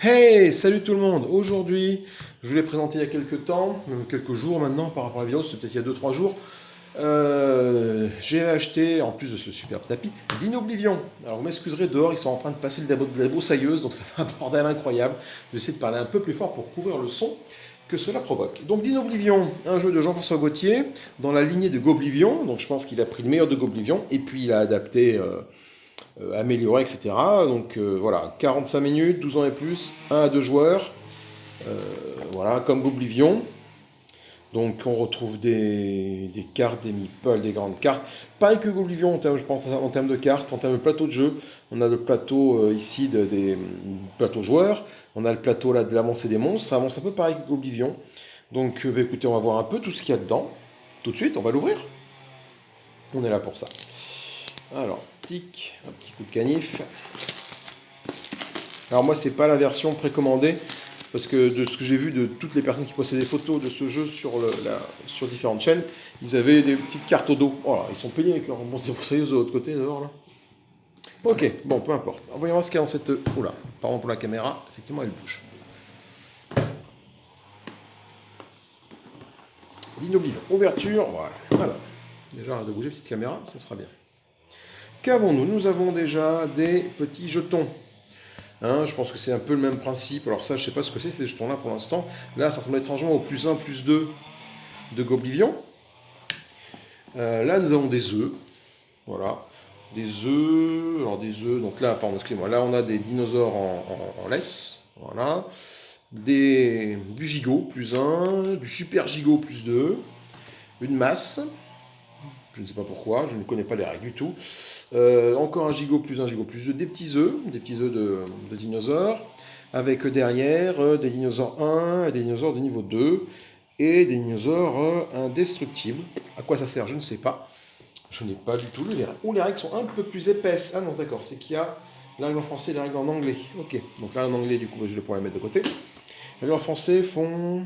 Hey, salut tout le monde! Aujourd'hui, je voulais présenter il y a quelques temps, même quelques jours maintenant par rapport à la vidéo, c'était peut-être il y a 2 3 jours. J'ai acheté, en plus de ce superbe tapis, d'Inoblivion. Alors vous m'excuserez, dehors ils sont en train de passer de la broussailleuse, donc ça fait un bordel incroyable. J'essaie de parler un peu plus fort pour couvrir le son que cela provoque. Donc d'Inoblivion, un jeu de Jean-François Gaultier, dans la lignée de Goblivion, donc je pense qu'il a pris le meilleur de Goblivion, et puis il a adapté amélioré, etc. Donc voilà, 45 minutes, 12 ans et plus, 1 à 2 joueurs, voilà, comme Oblivion. Donc on retrouve des cartes, des meeples, des grandes cartes. Pareil que Oblivion, je pense en termes de cartes, en termes de plateau de jeu. On a le plateau ici des plateaux joueurs. On a le plateau là de l'avancée des monstres. Ça avance un peu pareil que Oblivion. Donc bah, écoutez, on va voir un peu tout ce qu'il y a dedans. Tout de suite, on va l'ouvrir. On est là pour ça. Alors, tic, un petit coup de canif. Alors moi, c'est pas la version précommandée, parce que de ce que j'ai vu de toutes les personnes qui postaient des photos de ce jeu sur différentes chaînes, ils avaient des petites cartes au dos. Voilà, ils sont payés avec leur broussailleuse de l'autre côté, dehors là. Ok, bon, peu importe. Voyons voir ce qu'il y a dans cette... Oula, pardon pour la caméra, effectivement elle bouge. L'inoblivion. Ouverture, voilà. Déjà, arrête de bouger, petite caméra, ça sera bien. Qu'avons-nous? Nous avons déjà des petits jetons. Hein, je pense que c'est un peu le même principe. Alors ça, je sais pas ce que c'est ces jetons-là pour l'instant. Là, ça ressemble étrangement au plus 1, plus 2 de Goblivion. Là, nous avons des œufs. Voilà. Des œufs. Alors des œufs. Donc là, pardon, excusez-moi. Là, on a des dinosaures en laisse. Voilà. Du gigot, plus 1. Du super gigot, plus 2. Une masse. Je ne sais pas pourquoi. Je ne connais pas les règles du tout. Encore un gigot, plus 1, gigot, plus 2. Des petits œufs. Des petits œufs de dinosaures. Avec derrière des dinosaures 1, des dinosaures de niveau 2 et des dinosaures indestructibles. À quoi ça sert, je ne sais pas. Je n'ai pas du tout lu les règles. Ou les règles sont un peu plus épaisses. Ah non, d'accord, c'est qu'il y a les règles en français et les règles en anglais. Ok, donc là en anglais, du coup, je vais pouvoir les mettre de côté. Les règles en français font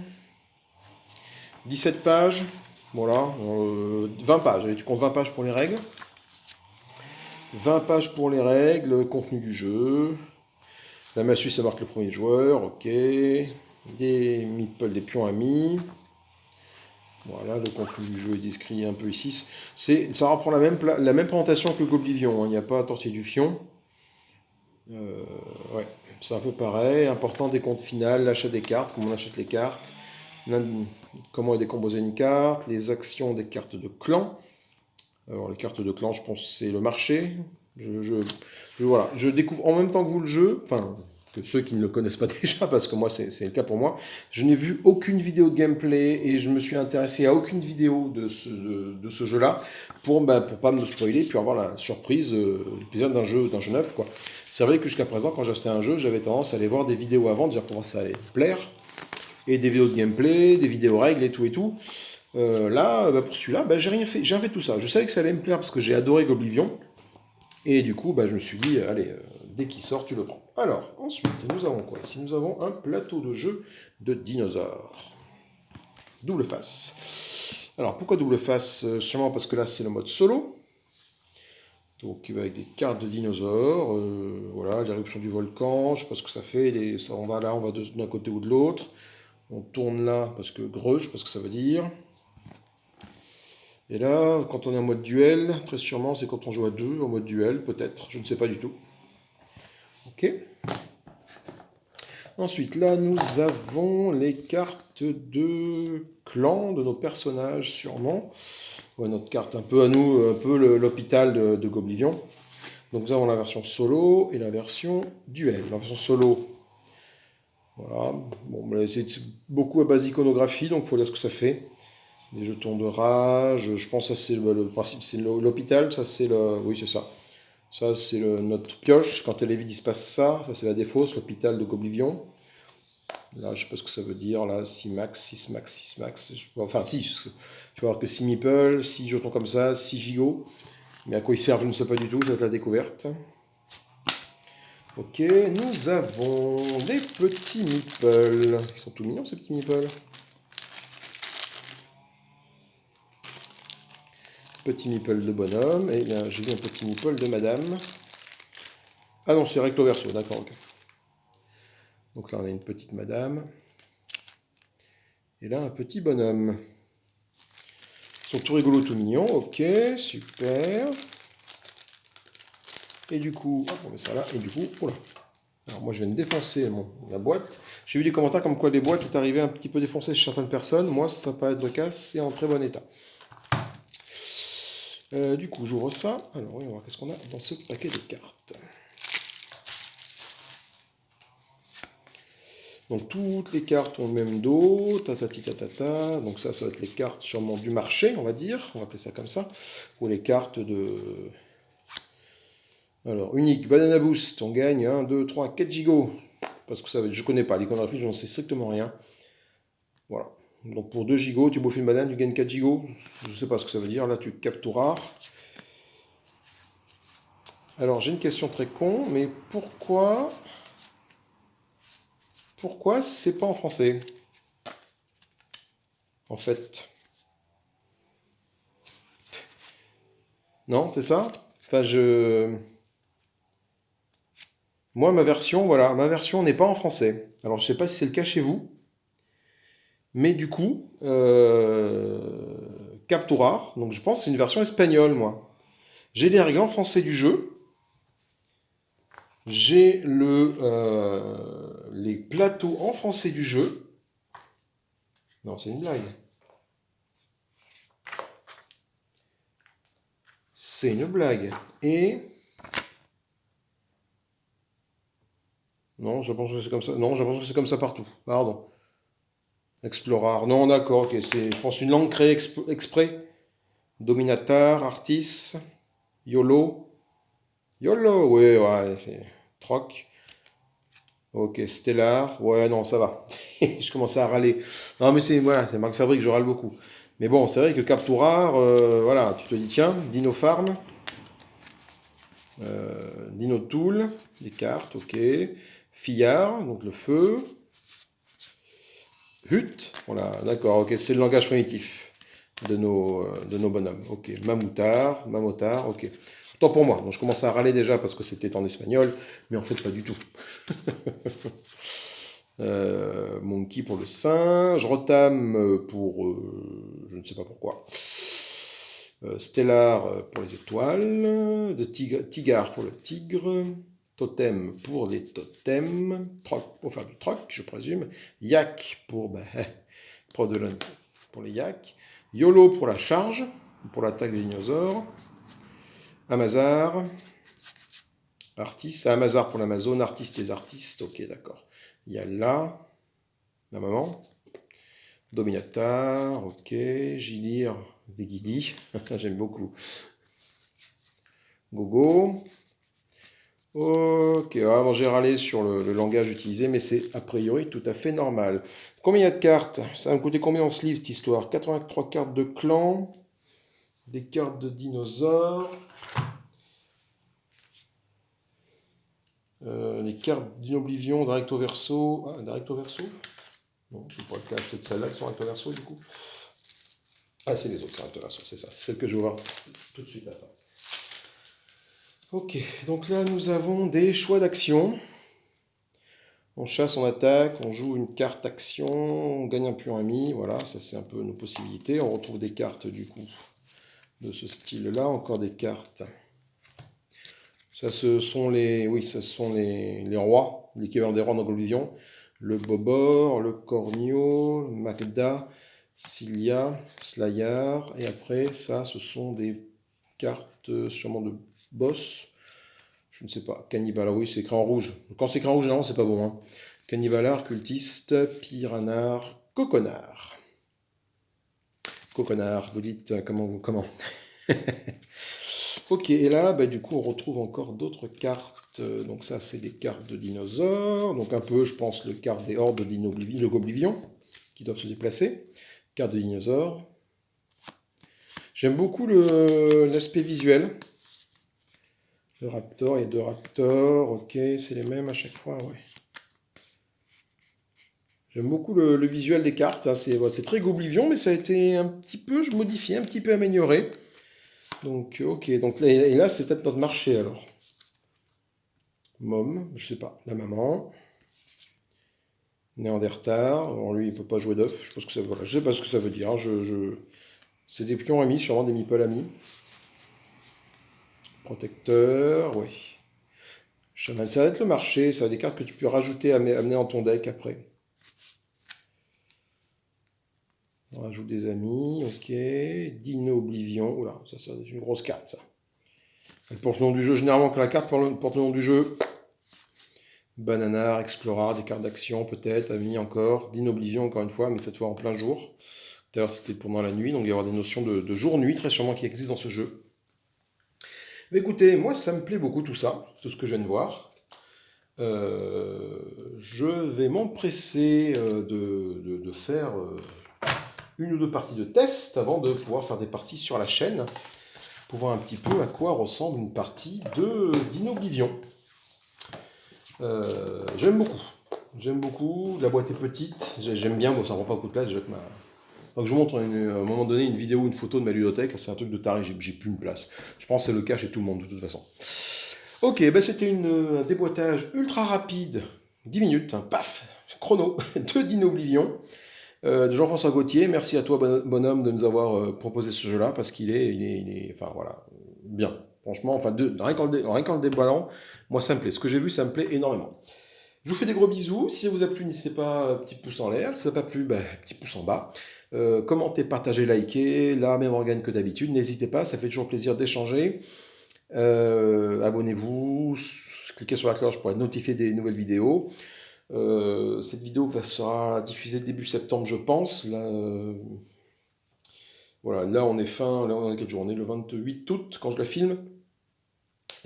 17 pages. Voilà, 20 pages. Allez, tu comptes 20 pages pour les règles. 20 pages pour les règles, contenu du jeu. La massue, ça marque le premier joueur, ok. Des meeples, des pions amis. Voilà, le contenu du jeu est décrit un peu ici. Ça reprend la même présentation que Goblivion, hein. Il n'y a pas à tortiller du fion. Ouais, c'est un peu pareil. Important des comptes finales, l'achat des cartes, comment on achète les cartes, comment est décomposée une carte, les actions des cartes de clan. Alors les cartes de clan, je pense que c'est le marché. Voilà, je découvre en même temps que vous le jeu, enfin que ceux qui ne le connaissent pas déjà, parce que moi c'est le cas pour moi. Je n'ai vu aucune vidéo de gameplay et je me suis intéressé à aucune vidéo de ce jeu-là pour pas me spoiler puis avoir la surprise, l'épisode d'un jeu neuf quoi. C'est vrai que jusqu'à présent, quand j'achetais un jeu, j'avais tendance à aller voir des vidéos avant, dire comment ça allait me plaire, et des vidéos de gameplay, des vidéos règles et tout et tout. Là, pour celui-là, j'ai rien fait. J'ai fait tout ça. Je savais que ça allait me plaire parce que j'ai adoré Goblivion. Et du coup, je me suis dit, allez, dès qu'il sort, tu le prends. Alors, ensuite, nous avons quoi ici? Nous avons un plateau de jeu de dinosaures. Double face. Alors, pourquoi double face? Sûrement parce que là, c'est le mode solo. Donc, avec des cartes de dinosaures. Voilà, l'éruption du volcan. Je sais pas ce que ça fait. On va là, on va d'un côté ou de l'autre. On tourne là parce que greu, je sais pas ce que ça veut dire. Et là, quand on est en mode duel, très sûrement, c'est quand on joue à deux, en mode duel, peut-être, je ne sais pas du tout. Ok. Ensuite, là, nous avons les cartes de clan de nos personnages, sûrement. Ouais, notre carte un peu à nous, un peu l'hôpital de Goblivion. Donc nous avons la version solo et la version duel. La version solo, voilà. Bon, c'est beaucoup à base d'iconographie, donc il faut dire ce que ça fait. Des jetons de rage, je pense que ça c'est le principe, c'est l'hôpital, ça c'est le... Oui c'est ça. Ça c'est notre pioche, quand elle est vide il se passe ça, ça c'est la défausse, l'hôpital de Goblivion. Là je sais pas ce que ça veut dire, là 6 max, 6 max, 6 max, enfin si, tu vas voir que 6 meeples, 6 jetons comme ça, 6 gigots. Mais à quoi ils servent je ne sais pas du tout, ça va être la découverte. Ok, nous avons des petits meeples, ils sont tout mignons ces petits meeples. Petit meeple de bonhomme, et bien j'ai vu un petit meeple de madame. Ah non, c'est recto verso, d'accord, ok. Donc là, on a une petite madame. Et là, un petit bonhomme. Ils sont tout rigolos, tout mignons. Ok, super. Et du coup, hop, on met ça là. Et du coup, voilà. Alors moi, je viens de défoncer la boîte. J'ai vu des commentaires comme quoi les boîtes est arrivées un petit peu défoncées chez certaines personnes. Moi, ça peut être le cas, c'est en très bon état. Du coup, j'ouvre ça. Alors, oui, on va voir qu'est-ce qu'on a dans ce paquet de cartes. Donc, toutes les cartes ont le même dos. Tatati tatata. Donc, ça va être les cartes sûrement du marché, on va dire. On va appeler ça comme ça. Ou les cartes de... Alors, unique, Banana Boost. On gagne 1, 2, 3, 4 gigots. Parce que ça, je connais pas. L'iconographie, je n'en sais strictement rien. Voilà. Donc, pour 2 gigots, tu bouffes une banane, tu gagnes 4 gigots. Je sais pas ce que ça veut dire. Là, tu captes tout rare. Alors, j'ai une question très con, mais pourquoi c'est pas en français, en fait? Non, c'est ça? Enfin, moi, ma version, voilà, ma version n'est pas en français. Alors, je sais pas si c'est le cas chez vous, mais du coup, capture rare, donc je pense que c'est une version espagnole, moi. J'ai les règles en français du jeu, j'ai les plateaux en français du jeu. Non, c'est une blague. C'est une blague. Et... Non, je pense que c'est comme ça. Non, je pense que c'est comme ça partout. Pardon. Explorar. Non, d'accord, ok. C'est, je pense, une langue créée exprès. Dominatar, Artis, YOLO. YOLO, ouais, ouais, c'est... Troc. Ok, Stellar. Ouais, non, ça va. Je commençais à râler. Non, mais c'est, voilà, c'est marque fabrique, je râle beaucoup. Mais bon, c'est vrai que Capturar, voilà, tu te dis, tiens, Dino Farm, Dino Tool, des cartes, ok. Fillard, donc le feu. Hut, voilà, d'accord, ok, c'est le langage primitif de nos bonhommes. Ok, Mamotard, ok. Tant pour moi. Donc je commence à râler déjà parce que c'était en espagnol, mais en fait pas du tout. Monkey pour le singe, Rotam pour je ne sais pas pourquoi. Stellar pour les étoiles, Tigar pour le tigre, Totem pour les totems, Troc pour faire du troc, je présume, Yak pour pour les yaks, YOLO pour la charge, pour l'attaque des dinosaures, Amazar, Artis, Amazar pour l'Amazon, artiste les artistes, ok d'accord. Il y a là, la maman, Dominatar, ok, Gilir, des Guigui, j'aime beaucoup. Gogo. Ok, bon, j'ai râlé sur le langage utilisé, mais c'est a priori tout à fait normal. Combien il y a de cartes? Ça va me coûter combien en sleeve cette histoire? 83 cartes de clan, des cartes de dinosaures, les cartes d'Inoblivion, Directo Verso. Ah, Directo Verso? Non, c'est pas le cas, peut-être celles-là qui sont Directo Verso du coup. Ah, c'est les autres, c'est Directo Verso, c'est ça, c'est celle que je vais voir tout de suite. Attends. Ok, donc là nous avons des choix d'action. On chasse, on attaque, on joue une carte action, on gagne un pion ami, voilà, ça c'est un peu nos possibilités. On retrouve des cartes du coup de ce style-là, encore des cartes. Ça ce sont oui, ce sont les rois, l'équivalent des rois dans Oblivion. Le Bobor, le Cornio, le Magda, Cilia, Slayar, et après ça ce sont des cartes sûrement de boss. Je ne sais pas. Cannibal, oui, c'est écrit en rouge. Quand c'est écrit en rouge, non, c'est pas bon. Hein. Cannibalar, cultiste, piranard, coconard. Coconard, vous dites comment? Ok, et là, bah, du coup, on retrouve encore d'autres cartes. Donc ça, c'est des cartes de dinosaures. Donc un peu, je pense, le carte des hordes de Goblivion, qui doivent se déplacer. Carte de dinosaures. J'aime beaucoup l'aspect visuel. Le raptor, il y a deux raptors. Ok, c'est les mêmes à chaque fois, ouais. J'aime beaucoup le visuel des cartes. Hein. C'est très Goblivion, mais ça a été un petit peu modifié, un petit peu amélioré. Donc, ok. Donc, et là, c'est peut-être notre marché alors. Mom, je sais pas. La maman. Néandertal. Alors lui, il ne peut pas jouer d'œuf. Je pense que ça, voilà, je sais pas ce que ça veut dire. C'est des pions amis, sûrement des meeples amis. Protecteur, oui. Chaman, ça va être le marché, ça va être des cartes que tu peux rajouter, amener dans ton deck après. On rajoute des amis, ok. Dino Oblivion, oula, ça c'est une grosse carte ça. Elle porte le nom du jeu, généralement quand la carte porte le nom du jeu. Bananar, Explorar, des cartes d'action peut-être, amis encore. Dino Oblivion encore une fois, mais cette fois en plein jour. D'ailleurs c'était pendant la nuit, donc il va y avoir des notions de jour-nuit très sûrement qui existent dans ce jeu. Mais écoutez, moi ça me plaît beaucoup tout ça, tout ce que je viens de voir. Je vais m'empresser de faire une ou deux parties de test avant de pouvoir faire des parties sur la chaîne pour voir un petit peu à quoi ressemble une partie de d'Inoblivion. J'aime beaucoup. J'aime beaucoup. La boîte est petite. J'aime bien. Bon, ça ne prend pas beaucoup de place. Donc, je vous montre à un moment donné une vidéo ou une photo de ma ludothèque. C'est un truc de taré. J'ai plus une place. Je pense que c'est le cas chez tout le monde de toute façon. Ok, ben c'était un déboîtage ultra rapide. 10 minutes. Hein, paf, chrono de d'Inoblivion. De Jean-François Gauthier. Merci à toi, bonhomme, de nous avoir proposé ce jeu-là, parce qu'il est, enfin voilà, bien. Franchement, enfin, rien qu'en le déballant, moi ça me plaît. Ce que j'ai vu, ça me plaît énormément. Je vous fais des gros bisous. Si ça vous a plu, n'hésitez pas, petit pouce en l'air. Si ça n'a pas plu, petit pouce en bas. Commentez, partagez, likez. Là, même organe que d'habitude. N'hésitez pas, ça fait toujours plaisir d'échanger. Abonnez-vous. Cliquez sur la cloche pour être notifié des nouvelles vidéos. Cette vidéo sera diffusée début septembre, je pense. Là, voilà, là on est là on est quelle journée? Le 28 août, quand je la filme.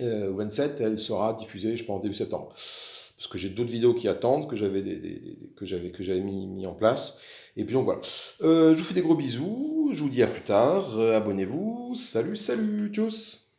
Au 27, elle sera diffusée, je pense, début septembre. Parce que j'ai d'autres vidéos qui attendent, que j'avais mis en place. Et puis donc voilà. Je vous fais des gros bisous, je vous dis à plus tard, abonnez-vous, salut, salut, tchuss!